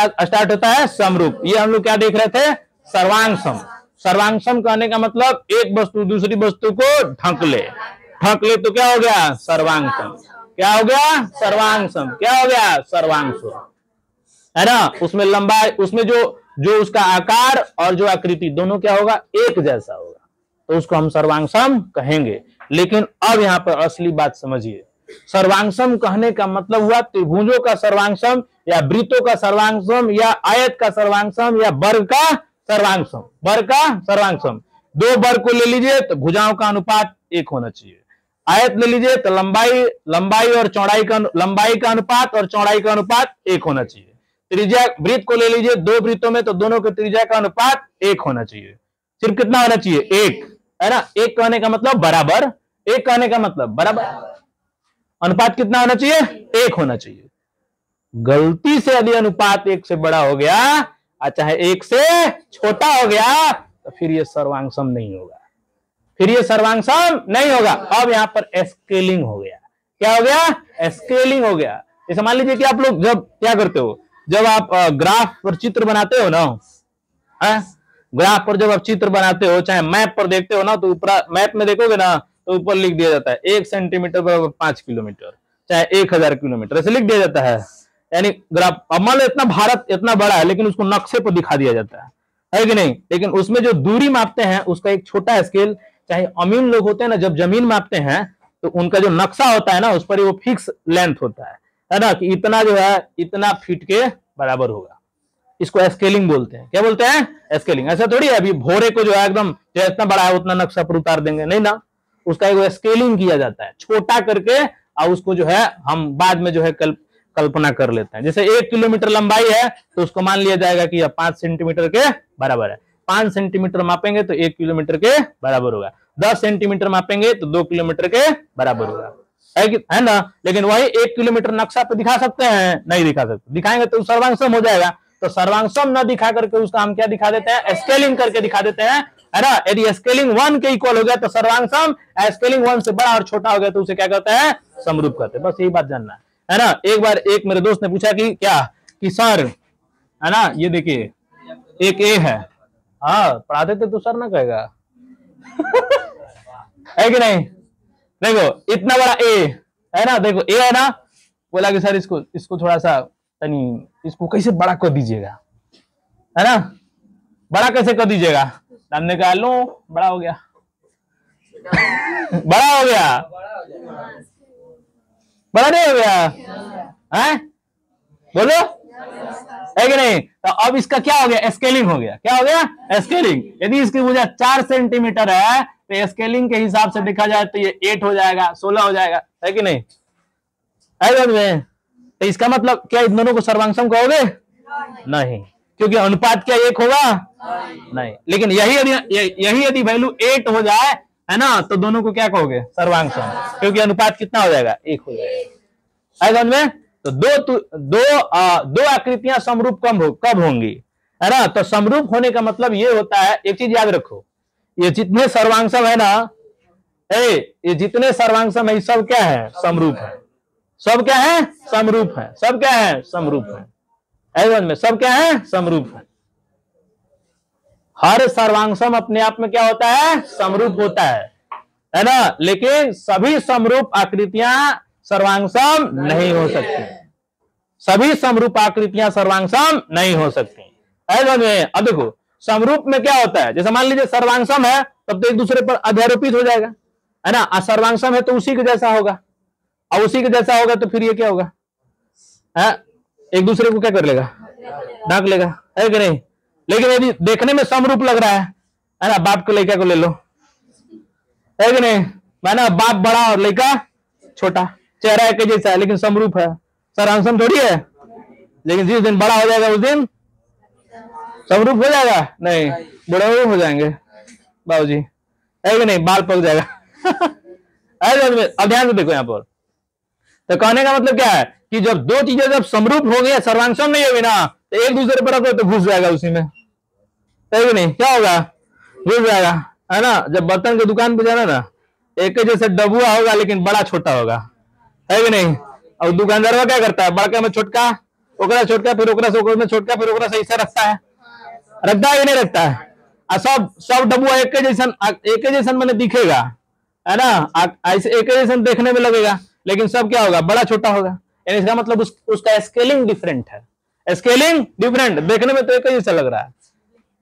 Start होता है समरूप। ये हम लोग क्या देख रहे थे, सर्वांगसम। सर्वांगसम कहने का मतलब एक वस्तु दूसरी वस्तु को ढक ले, ढक ले तो क्या हो गया, सर्वांगसम। क्या हो गया, सर्वांगसम। क्या हो गया, सर्वांगसम, है ना। उसमें लंबाई, उसमें जो उसका आकार और जो आकृति दोनों क्या होगा, एक जैसा होगा, तो उसको हम सर्वांगसम कहेंगे। लेकिन अब यहाँ पर असली बात समझिए, सर्वांगसम कहने का मतलब हुआ त्रिभुजों का सर्वांगसम या वृत्तों का सर्वांगसम या आयत का सर्वांगसम या वर्ग का सर्वांगसम। वर्ग का सर्वांगसम, दो वर्ग को ले लीजिए तो भुजाओं का अनुपात एक होना चाहिए। आयत ले लीजिए तो लंबाई और चौड़ाई का, लंबाई का अनुपात और चौड़ाई का अनुपात एक होना चाहिए। त्रिज्या, वृत्त को ले लीजिए दो वृत्तों में तो दोनों के त्रिज्या का अनुपात एक होना चाहिए। सिर्फ कितना होना चाहिए, एक, है ना। एक कहने का मतलब बराबर, एक कहने का मतलब बराबर, अनुपात कितना होना चाहिए, एक होना चाहिए। गलती से यदि अनुपात एक से बड़ा हो गया और चाहे एक से छोटा हो गया तो फिर ये सर्वांगसम नहीं होगा, फिर ये सर्वांगसम नहीं होगा। अब यहां पर स्केलिंग हो गया। क्या हो गया, स्केलिंग हो गया। जैसे मान लीजिए कि आप लोग जब क्या करते हो, जब आप ग्राफ पर चित्र बनाते हो ना, ग्राफ पर जब आप चित्र बनाते हो, चाहे मैप पर देखते हो ना, तो ऊपर मैप में देखोगे ना तो ऊपर लिख दिया जाता है 1 सेंटीमीटर बराबर 5 किलोमीटर, चाहे 1000 किलोमीटर, ऐसे लिख दिया जाता है। यानी ग्राफ, अब मान लो इतना भारत इतना बड़ा है लेकिन उसको नक्शे पर दिखा दिया जाता है कि नहीं। लेकिन उसमें जो दूरी मापते हैं उसका एक छोटा स्केल, चाहे अमीन लोग होते हैं ना, जब जमीन मापते हैं तो उनका जो नक्शा होता है ना उस पर वो फिक्स लेंथ होता है ना, कि इतना जो है इतना फीट के बराबर होगा। इसको स्केलिंग बोलते हैं। क्या बोलते हैं, स्केलिंग। ऐसा थोड़ी है अभी भोरे को जो है एकदम जो इतना बड़ा है उतना नक्शा पर उतार देंगे, नहीं ना। उसका एक स्केलिंग किया जाता है, छोटा करके, और उसको जो है हम बाद में जो है कल्पना कर लेते हैं। जैसे 1 किलोमीटर लंबाई है तो उसको मान लिया जाएगा कि यह 5 सेंटीमीटर के बराबर है। 5 सेंटीमीटर मापेंगे तो 1 किलोमीटर के बराबर होगा। 10 सेंटीमीटर मापेंगे तो 2 किलोमीटर के बराबर होगा, है ना। लेकिन वही 1 किलोमीटर नक्शा पे दिखा सकते हैं, नहीं दिखा सकते। दिखाएंगे तो सर्वांगसम हो जाएगा। तो सर्वांगसम न दिखा करके उसका हम क्या दिखा देते हैं, स्केलिंग करके दिखा देते हैं, है ना। यदि स्केलिंग 1 के इक्वल हो गया तो सर्वांगसम, स्केलिंग 1 से बड़ा और छोटा हो गया तो उसे क्या कहते हैं, समरूप कहते हैं। बस यही बात जानना है ना। एक बार एक मेरे दोस्त ने पूछा कि क्या, कि सर, है ना, ये देखिए एक ए है, हाँ पढ़ाते थे तो सर ना कहेगा है कि नहीं। देखो इतना बड़ा ए है ना, देखो ए है ना, बोला कि सर इसको थोड़ा सा तनी इसको कैसे बड़ा कर दीजिएगा, है ना, बड़ा कैसे कर दीजिएगा। हमने कहा लो बड़ा हो गया बड़ा हो गया, बड़ा नहीं हो गया, है बोलो, है कि नहीं। तो अब इसका क्या हो गया, स्केलिंग हो गया। क्या हो गया, स्केलिंग। यदि इसकी भुजा 4 सेंटीमीटर है तो स्केलिंग के हिसाब से देखा जाए तो ये 8 हो जाएगा, 16 हो जाएगा, है कि नहीं, है। तो इसका मतलब क्या इन दोनों को सर्वांगसम कहोगे, नहीं, क्योंकि अनुपात क्या एक होगा, नहीं। लेकिन यही यदि वैल्यू 8 हो जाए, है ना, तो दोनों को क्या कहोगे, सर्वांगसम, क्योंकि अनुपात कितना हो जाएगा, 1 हो जाएगा। समझ में। तो दो आकृतियां समरूप कब होंगी, है ना। तो समरूप होने का मतलब ये होता है, एक चीज याद रखो, ये जितने सर्वांगसम है ना, ये जितने सर्वांगसम है सब क्या है, समरूप है। सब क्या है, समरूप है। सब क्या है, समरूप है। में सब क्या है, समरूप है। हर सर्वांगसम अपने आप में क्या होता है, समरूप होता है ना। लेकिन सभी समरूप आकृतियां सर्वांगसम नहीं हो सकती, सभी समरूप आकृतियां सर्वांगसम नहीं हो सकती। अब देखो समरूप में क्या होता है, जैसे मान लीजिए सर्वांगसम है तब तो एक दूसरे पर अध्यारोपित हो जाएगा, है ना। असर्वांगसम है तो उसी के जैसा होगा, और उसी के जैसा होगा तो फिर ये क्या होगा, है, एक दूसरे को क्या कर लेगा, ढक लेगा, है कि नहीं। लेकिन यदि देखने में समरूप लग रहा है ना, बाप को लड़का को ले लो, है कि नहीं, माना बाप बड़ा और लड़का छोटा, चेहरा एक जैसा है लेकिन समरूप है। सर्वांगसम थोड़ी है। लेकिन जिस दिन बड़ा हो जाएगा उस दिन समरूप हो जाएगा, नहीं, बड़े हो जाएंगे बाबूजी, है कि नहीं, बाल पक जाएगा अब ध्यान से देखो यहाँ पर। तो कहने का मतलब क्या है कि जब दो चीजें जब समरूप हो गई, सर्वांगसम नहीं होगी ना, तो एक दूसरे पर रखो तो घुस जाएगा उसी में, है कि नहीं, क्या होगा, घुस जाएगा, है ना। जब बर्तन की दुकान पे जाना ना, एक जैसे डबुआ होगा लेकिन बड़ा छोटा होगा, है कि नहीं। और दुकानदार क्या करता है, बड़का में छोटका ओकरा छोटका फिर ओकरा से ओकरा छोटका फिर ओकरा से ऐसे रखता है कि नहीं रखता है? सब सब डब्बू एक जैसन मैंने दिखेगा, है ना, ऐसे एक जैसन देखने में लगेगा, लेकिन सब क्या होगा, बड़ा छोटा होगा। इसका मतलब उसका स्केलिंग डिफरेंट है, स्केलिंग डिफरेंट, देखने में तो एक जैसा लग रहा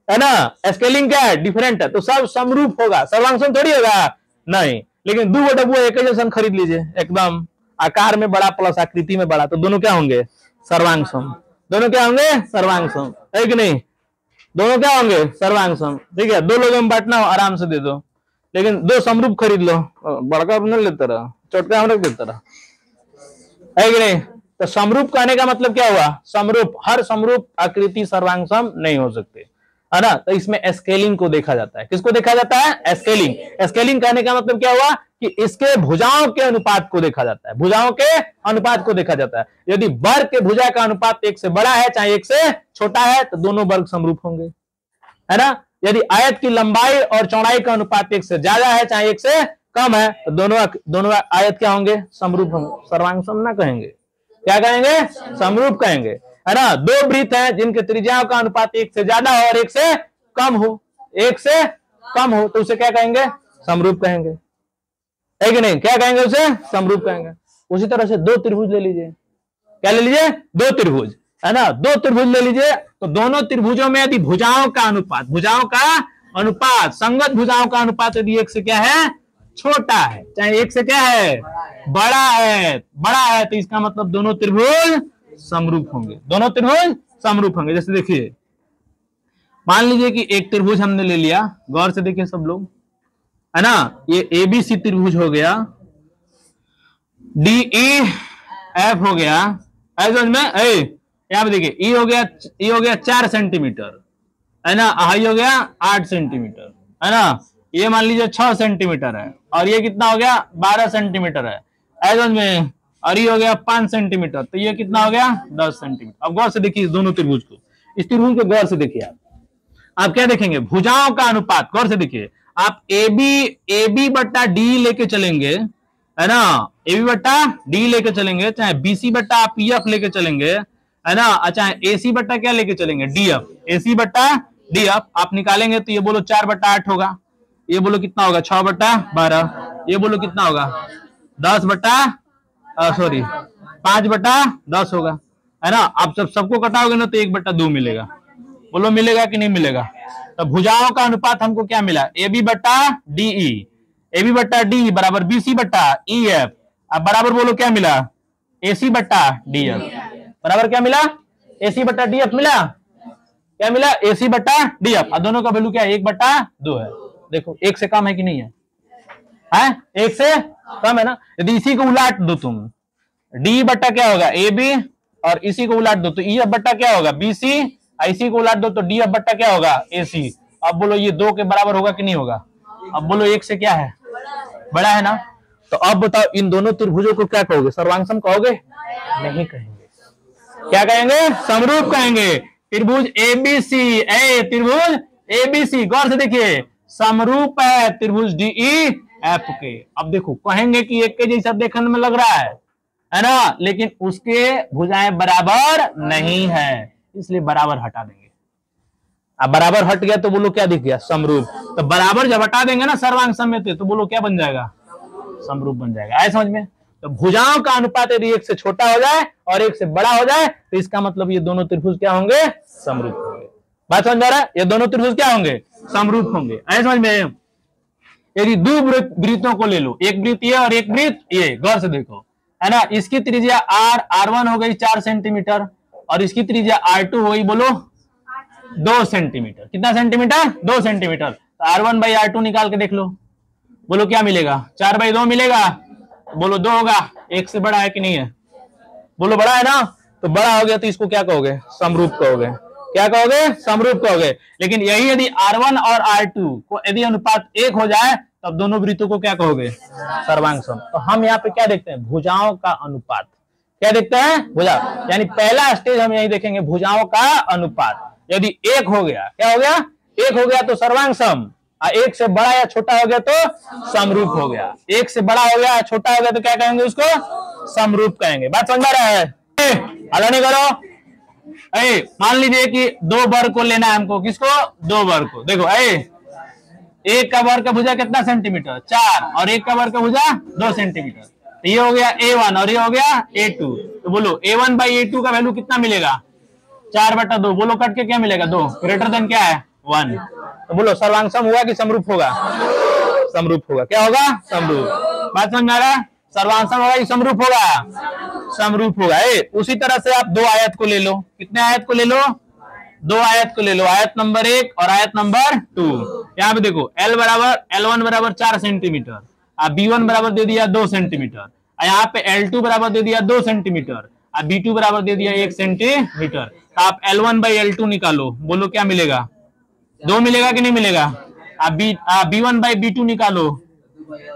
है ना, स्केलिंग क्या है, डिफरेंट है, तो सब समरूप होगा, सर्वांग थोड़ी होगा, नहीं। लेकिन दो डब्बू एक जैसा खरीद लीजिए, एकदम आकार में बड़ा प्लस आकृति में बड़ा, तो दोनों क्या होंगे, सर्वांग सम। दोनों क्या होंगे, सर्वांग सम, है कि नहीं? दोनों क्या होंगे, सर्वांग सम। ठीक है, दो लोगों में बांटना हो आराम से दे दो, लेकिन दो समरूप खरीद लो, बड़का नहीं लेते रहा, छोटका हम रख देते रहा, है कि नहीं? तो समरूप कहने का मतलब क्या हुआ, समरूप, हर समरूप आकृति सर्वांग सम नहीं हो सकते, है ना। तो इसमें स्केलिंग को देखा जाता है, किसको देखा जाता है, स्केलिंग। स्केलिंग कहने का मतलब क्या हुआ कि इसके भुजाओं के अनुपात को देखा जाता है, भुजाओं के अनुपात को देखा जाता है। यदि वर्ग के भुजा का अनुपात एक से बड़ा है चाहे एक से छोटा है, तो दोनों वर्ग समरूप होंगे, है ना। यदि आयत की लंबाई और चौड़ाई का अनुपात एक से ज्यादा है चाहे एक से कम है, तो दोनों आयत क्या होंगे, समरूप होंगे, सर्वांग सम ना कहेंगे, क्या कहेंगे, समरूप कहेंगे, है ना। दो वृत्त हैं जिनके त्रिज्याओं का अनुपात एक से ज्यादा हो और एक से कम हो, एक से कम हो, तो उसे क्या कहेंगे, समरूप कहेंगे, है कि नहीं? क्या कहेंगे, उसे समरूप कहेंगे। उसी तरह से दो त्रिभुज ले लीजिए, क्या ले लीजिए, दो त्रिभुज, है ना, दो त्रिभुज ले लीजिए, तो दोनों त्रिभुजों में यदि भुजाओं का अनुपात, संगत भुजाओं का अनुपात यदि एक से क्या है, छोटा है, चाहे एक से क्या है, बड़ा है, तो इसका मतलब दोनों त्रिभुज समरूप होंगे, दोनों त्रिभुज समरूप होंगे। जैसे देखिए, मान लीजिए कि एक त्रिभुज हमने ले लिया, गौर से देखिए सब लोग, है ना, ये एबीसी त्रिभुज हो गया, DEF हो गया, ऐसे में यहाँ पे देखिए ई हो गया 4 सेंटीमीटर, है ना, हाई हो गया 8 सेंटीमीटर, है ना, ये मान लीजिए 6 सेंटीमीटर है, और ये कितना हो गया, 12 सेंटीमीटर है, ऐसे में, और ये हो गया 5 सेंटीमीटर, तो ये कितना हो गया, 10 सेंटीमीटर। अब गौर से देखिए इस दोनों त्रिभुज को, इस त्रिभुज को गौर से देखिए, आप क्या देखेंगे, भुजाओं का अनुपात, गौर से देखिए, आप AB बट्टा डी लेके चलेंगे, है ना, AB बट्टा डी लेके चलेंगे, चाहे BC बट्टा PF लेके चलेंगे, है ना, चाहे AC बट्टा क्या लेके चलेंगे, DF, AC बट्टा DF आप निकालेंगे तो ये बोलो 4 बट्टा 8 होगा, ये बोलो कितना होगा, 6 बट्टा 12, ये बोलो कितना होगा, 10 बट्टा 5 बट्टा 10 होगा, है ना। आप सबको कटाओगे ना तो 1 बट्टा 2 मिलेगा, बोलो मिलेगा कि नहीं मिलेगा? तो भुजाओं का अनुपात हमको क्या मिला, AB बट्टा DE, AB बट्टा DE बराबर BC बट्टा EF, अब बराबर बोलो क्या मिला, AC बट्टा DF, बराबर क्या मिला, AC बट्टा DF मिला, क्या मिला, AC बट्टा DF, दोनों का वैल्यू क्या है, 1 बट्टा 2 है। देखो एक से कम है कि नहीं है, एक से कम है ना। यदि इसी को उलाट दो तुम, D बट्टा क्या होगा, AB, और इसी को उलाट दो तो EF बट्टा क्या होगा, BC, इसी को उलाट दो तो DF बट्टा क्या होगा, AC। अब बोलो ये 2 के बराबर होगा कि नहीं होगा? अब बोलो 1 से क्या है, बड़ा है ना। तो अब बताओ इन दोनों त्रिभुजों को क्या कहोगे, सर्वांग सम कहोगे? नहीं कहेंगे, क्या कहेंगे, समरूप कहेंगे। त्रिभुज ABC, त्रिभुज ABC, गौर से देखिए समरूप है त्रिभुज DEF के। अब देखो कहेंगे कि एक के जैसा देखने में लग रहा है ना, लेकिन उसके भुजाएं बराबर नहीं है, इसलिए बराबर हटा देंगे। अब बराबर हट गया तो बोलो क्या दिख गया, समरूप। तो बराबर जब हटा देंगे ना सर्वांग सम में तो बोलो क्या बन जाएगा, समरूप बन जाएगा। आए समझ में? तो भुजाओं का अनुपात यदि एक से छोटा हो जाए और एक से बड़ा हो जाए तो इसका मतलब ये दोनों त्रिभुज क्या होंगे, समरूप होंगे। बात समझ आ रहा है? ये दोनों त्रिभुज क्या होंगे, समरूप होंगे। आए समझ में? यदि दो वृत्तों को ले लो, एक वृत्त ये और एक वृत्त ये, गौर से देखो, है ना। इसकी त्रिज्या R1 हो गई 4 सेंटीमीटर और इसकी त्रिज्या R2 हो गई बोलो 2 सेंटीमीटर। कितना सेंटीमीटर, 2 सेंटीमीटर। तो R1/R2 निकाल के देख लो, बोलो क्या मिलेगा, 4/2 मिलेगा। बोलो 2 होगा, 1 से बड़ा है कि नहीं है, बोलो बड़ा है ना। तो बड़ा हो गया तो इसको क्या कहोगे, समरूप कहोगे। क्या कहोगे, समरूप कहोगे। लेकिन यही यदि R1 और R2 को यदि अनुपात 1 हो जाए तब दोनों वृत्तों को क्या कहोगे, सर्वांग सम। तो हम यहाँ पे क्या देखते हैं, भुजाओं का अनुपात। क्या देखते हैं, भुजा, यानी पहला स्टेज हम यही देखेंगे, भुजाओं का अनुपात। यदि 1 हो गया, क्या हो गया, 1 हो गया तो सर्वांग सम, 1 से बड़ा या छोटा हो गया तो समरूप हो गया। 1 से बड़ा हो गया छोटा हो गया तो क्या कहेंगे, उसको समरूप कहेंगे। बात समझ आ रहा है? हल्ला नहीं करो, मान लीजिए कि दो वर्ग को लेना है हमको, किसको? दो वर्ग को। देखो एक का वर्ग का भुजा कितना सेंटीमीटर? 4, और एक का वर्ग का भुजा 2 सेंटीमीटर। तो ये हो गया A1 और ये हो गया A2। तो बोलो A1 बाई A2 का वैल्यू कितना मिलेगा? 4/2। बोलो कट के क्या मिलेगा? 2 ग्रेटर देन क्या है? 1। तो बोलो सर्वांग हुआ कि समरूप होगा? समरूप होगा। क्या होगा? समरूप। बात समझ में आ रहा है? सर्वांग होगा कि समरूप होगा? समरूप होगा। उसी तरह से आप दो आयत को ले लो। कितने आयत को ले लो? दो आयत को ले लो, आयत नंबर 1 और आयत नंबर 2। यहाँ पे देखो L1 बराबर 4 सेंटीमीटर, B1 बराबर दे दिया 2 सेंटीमीटर, यहाँ पे L2 बराबर दे दिया 2 सेंटीमीटर, B2 बराबर दे दिया 1 सेंटीमीटर। तो आप L1 बाई L2 निकालो, बोलो क्या मिलेगा? 2 मिलेगा कि नहीं मिलेगा? B1 बाई B2 निकालो,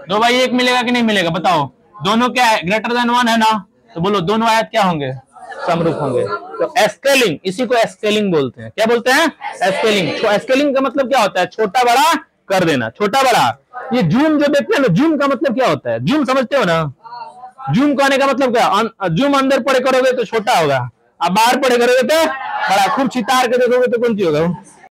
2 बाई 1 मिलेगा कि नहीं मिलेगा? बताओ। दोनों क्या है? ग्रेटर देन 1 है ना? तो बोलो दोनों आयत क्या होंगे? समरूप होंगे। तो एस्केलिंग, इसी को एस्केलिंग बोलते हैं। क्या बोलते हैं? एस्केलिंग। एस्केलिंग का मतलब क्या होता है? छोटा बड़ा कर देना, छोटा बड़ा। ये जूम जो देखते हैं ना, जूम का मतलब क्या होता है? जूम समझते हो ना? जूम कहने का मतलब क्या? जूम अंदर पड़े करोगे तो छोटा होगा, अब बाहर पड़े करोगे तो बड़ा। खूब चितार के देखोगे तो कौन सी होगा?